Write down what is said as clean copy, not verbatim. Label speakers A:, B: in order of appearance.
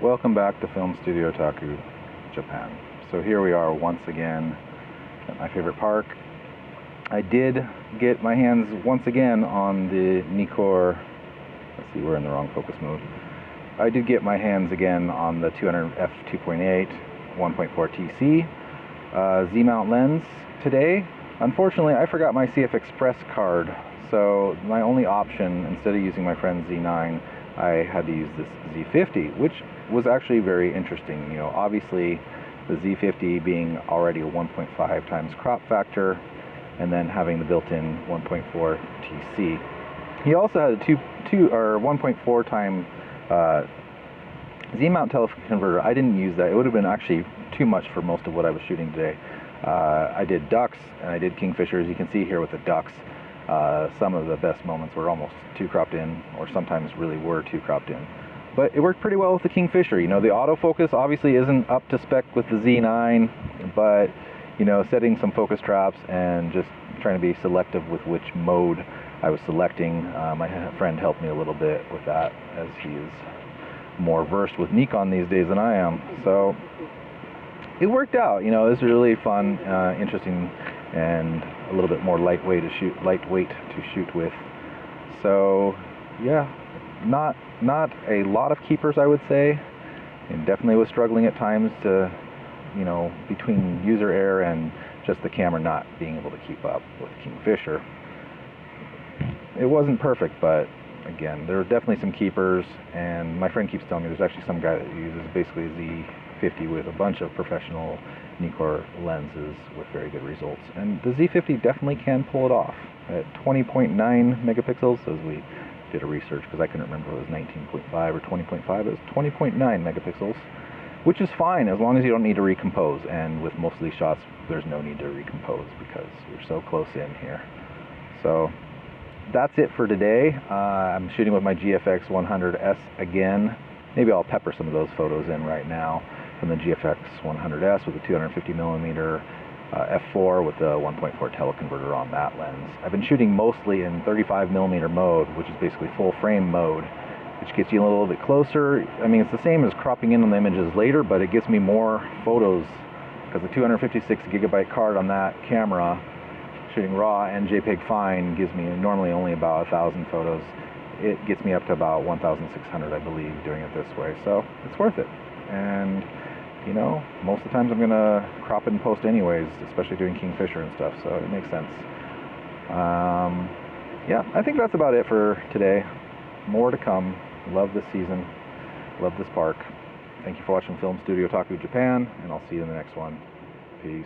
A: Welcome back to Film-Studio-Taku-in-Japan. So here we are once again at my favorite park. I did get my hands once again on the NIKKOR, let's see, we're in the wrong focus mode. I did get my hands again on the 200 f2.8 1.4 TC Z-mount lens today. Unfortunately, I forgot my CF Express card, so my only option, instead of using my friend's Z9, I had to use this Z50, which was actually very interesting. You know, obviously the Z50 being already a 1.5 times crop factor, and then having the built-in 1.4 TC. He also had a 1.4 time Z-mount teleconverter. I didn't use that. It would have been actually too much for most of what I was shooting today. I did ducks and I did kingfisher. As you can see here with the ducks, some of the best moments were almost too cropped in, or sometimes really were too cropped in. But it worked pretty well with the kingfisher. You know, the autofocus obviously isn't up to spec with the Z9, but you know, setting some focus traps and just trying to be selective with which mode I was selecting. My friend helped me a little bit with that, as he is more versed with Nikon these days than I am. So it worked out. You know, it was really fun, interesting, and a little bit more lightweight to shoot with. So yeah, not a lot of keepers, I would say, and definitely was struggling at times to, you know, between user error and just the camera not being able to keep up with kingfisher. It wasn't perfect, but again, there are definitely some keepers, and my friend keeps telling me there's actually some guy that uses basically a Z50 with a bunch of professional NIKKOR lenses with very good results, and the Z50 definitely can pull it off at 20.9 megapixels, as we did a research, because I couldn't remember if it was 19.5 or 20.5. It was 20.9 megapixels, which is fine as long as you don't need to recompose, and with most of these shots there's no need to recompose because you're so close in here. So that's it for today. I'm shooting with my GFX 100S again. Maybe I'll pepper some of those photos in right now from the GFX 100S with a 250 millimeter f4 with the 1.4 teleconverter on that lens. I've been shooting mostly in 35 millimeter mode, which is basically full frame mode, which gets you a little bit closer. I mean, it's the same as cropping in on the images later, but it gets me more photos because the 256 gigabyte card on that camera, shooting RAW and JPEG fine, gives me normally only about 1,000 photos. It gets me up to about 1,600, I believe, doing it this way. So it's worth it. And you know, most of the times I'm gonna crop it and post anyways, especially doing kingfisher and stuff, so it makes sense. Yeah, I think that's about it for today. More to come. Love this season. Love this park. Thank you for watching Film Studio Taku Japan, and I'll see you in the next one. Peace.